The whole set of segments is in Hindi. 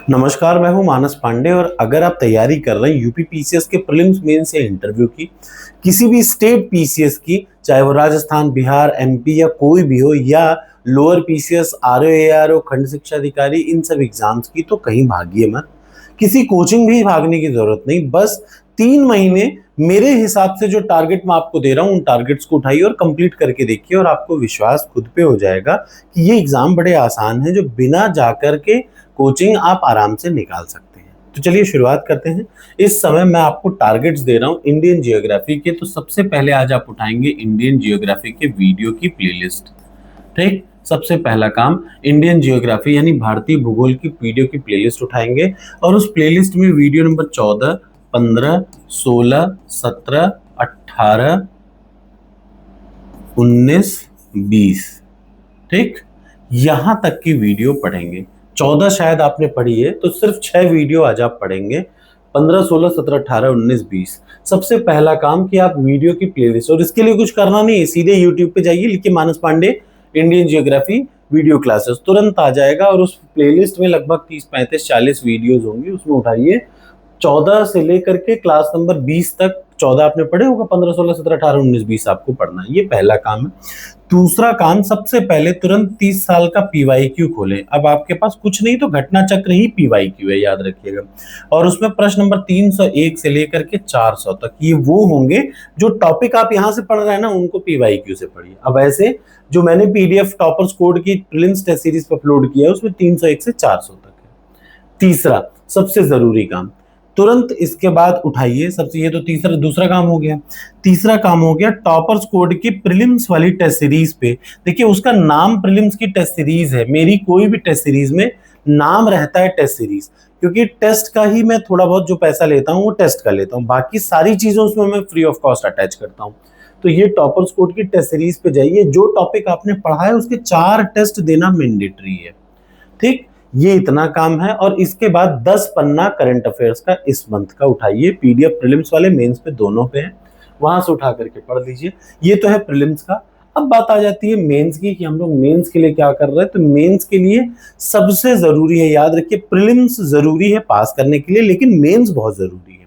नमस्कार, मैं हूं मानस पांडे और अगर आप तैयारी कर रहे हैं यूपी पीसीएस के प्रीलिम्स मेंस या इंटरव्यू की, किसी भी स्टेट पीसीएस की, चाहे वो राजस्थान, बिहार, एमपी या कोई भी हो, या लोअर पीसीएस, आरओ, एआरओ, खंड शिक्षा अधिकारी, इन सब एग्जाम्स की, तो कहीं भागिए मत। किसी कोचिंग भी भागने की जरूरत नहीं। बस 3 महीने मेरे हिसाब से जो टारगेट मैं आपको दे रहा हूं, उन टारगेट्स को उठाइए और कंप्लीट करके देखिए और आपको विश्वास खुद पे हो जाएगा कि ये एग्जाम बड़े आसान हैं, जो बिना जाकर के कोचिंग आप आराम से निकाल सकते हैं। तो चलिए शुरुआत करते हैं। इस समय मैं आपको टारगेट्स दे रहा हूं इंडियन जियोग्राफी के। तो सबसे पहले आज आप उठाएंगे इंडियन जियोग्राफी के वीडियो की प्लेलिस्ट। ठीक, सबसे पहला काम इंडियन जियोग्राफी यानी भारतीय भूगोल की वीडियो की प्लेलिस्ट उठाएंगे और उस प्लेलिस्ट में वीडियो नंबर 14, 15, 16, 17, 18, 19, 20, ठीक, यहां तक की वीडियो पढ़ेंगे। 14 शायद आपने पढ़ी है, तो सिर्फ 6 वीडियो आज आप पढ़ेंगे। 15, 16, 17, 18, 19, 20। सबसे पहला काम कि आप वीडियो की प्लेलिस्ट, और इसके लिए कुछ करना नहीं है, सीधे यूट्यूब पे जाइए, लिखिए Manas Pande Indian geography video classes, तुरंत आ जाएगा और उस प्लेलिस्ट में लगभग 30, 35, 40 वीडियोज होंगी। उसमें उठाइए 14 से लेकर के क्लास नंबर 20 तक। 14 आपने पढ़े होगा, 15, 16, 17, 18, 19, 20 आपको पढ़ना है। ये पहला काम है। दूसरा काम, सबसे पहले तुरंत 30 साल का पीवाईक्यू खोलें। अब आपके पास कुछ नहीं तो घटना चक्र ही पीवाईक्यू है, याद रखिएगा। और उसमें प्रश्न नंबर 301 से लेकर के 400 तक ये वो होंगे जो टॉपिक आप यहां से पढ़ रहे हैं ना, उनको पीवाईक्यू से पढ़िए। अब ऐसे जो मैंने पीडीएफ टॉपर्स कोड की प्रीलिम्स टेस्ट सीरीज पर अपलोड किया है, उसमें 301 से 400 तक है। तीसरा सबसे जरूरी काम, तुरंत इसके बाद उठाइए सबसे, ये तो दूसरा काम हो गया। तीसरा काम हो गया टॉपर्स कोड की प्रीलिम्स वाली टेस्ट सीरीज पे। देखिए उसका नाम प्रीलिम्स की टेस्ट सीरीज है। मेरी कोई भी टेस्ट सीरीज में नाम रहता है टेस्ट सीरीज, क्योंकि टेस्ट का ही मैं थोड़ा बहुत जो पैसा लेता हूँ वो टेस्ट का लेता हूँ, बाकी सारी चीजें उसमें मैं फ्री ऑफ कॉस्ट अटैच करता हूँ। तो ये टॉपर्स कोड की टेस्ट सीरीज पे जाइए, जो टॉपिक आपने पढ़ा है उसके 4 टेस्ट देना मैंडेटरी है। ठीक, ये इतना काम है। और इसके बाद 10 पन्ना करंट अफेयर्स का इस मंथ का उठाइए। पीडीएफ प्रीलिम्स वाले, मेंस पे दोनों पे है, वहां से उठा करके पढ़ लीजिए। ये तो है प्रीलिम्स का। अब बात आ जाती है मेंस की, कि हम लोग मेंस के लिए क्या कर रहे हैं। तो मेंस के लिए सबसे जरूरी है, याद रखिए, प्रीलिम्स जरूरी है पास करने के लिए, लेकिन मेंस बहुत जरूरी है।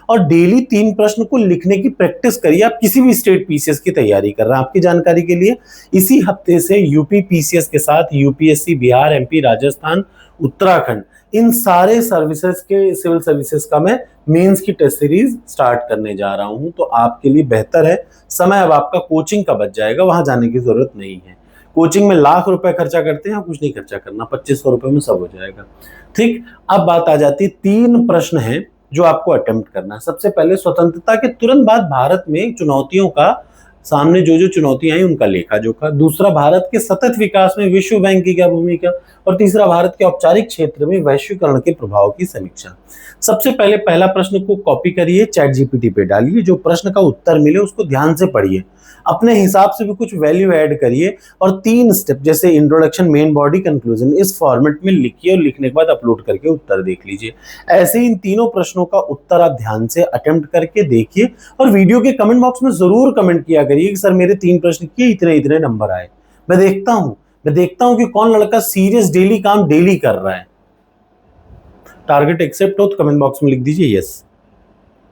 और डेली 3 प्रश्न को लिखने की प्रैक्टिस करिए। आप किसी भी स्टेट पीसीएस की तैयारी कर रहे हैं, आपकी जानकारी के लिए इसी हफ्ते से यूपी पीसीएस के साथ यूपीएससी, बिहार, एमपी, राजस्थान, उत्तराखंड, इन सारे सर्विसेज के, सिविल सर्विसेज का मैं मेंस की टेस्ट सीरीज स्टार्ट करने जा रहा हूं। तो आपके लिए बेहतर है, समय अब आपका कोचिंग का बच जाएगा, वहां जाने की जरूरत नहीं है। कोचिंग में लाख रुपए खर्चा करते हैं, कुछ नहीं खर्चा करना, 2500 रुपए में सब हो जाएगा। ठीक, अब बात आ जाती है, 3 प्रश्न हैं जो आपको अटेम्प्ट करना है। सबसे पहले, स्वतंत्रता के तुरंत बाद भारत में चुनौतियों का, सामने जो जो चुनौतियां हैं उनका लेखा जोखा। दूसरा, भारत के सतत विकास में विश्व बैंक की क्या भूमिका। और तीसरा, भारत के औपचारिक क्षेत्र में वैश्वीकरण के प्रभाव की समीक्षा। सबसे पहले पहला प्रश्न को कॉपी करिए, चैट जीपीटी पे डालिए, जो प्रश्न का उत्तर मिले उसको ध्यान से पढ़िए, अपने हिसाब से भी कुछ वैल्यू ऐड करिए, और 3 स्टेप जैसे इंट्रोडक्शन, मेन बॉडी, कंक्लूजन, इस फॉर्मेट में लिखिए और लिखने के बाद अपलोड करके उत्तर देख लीजिए। ऐसे ही इन तीनों प्रश्नों का उत्तर आप ध्यान से अटेम्प्ट करके देखिए और वीडियो के कमेंट बॉक्स में जरूर कमेंट किया करिए कि सर मेरे 3 प्रश्न किए, इतने इतने नंबर आए। मैं देखता हूं कि कौन लड़का सीरियस डेली काम डेली कर रहा है। टारगेट एक्सेप्ट हो तो कमेंट बॉक्स में लिख दीजिए यस।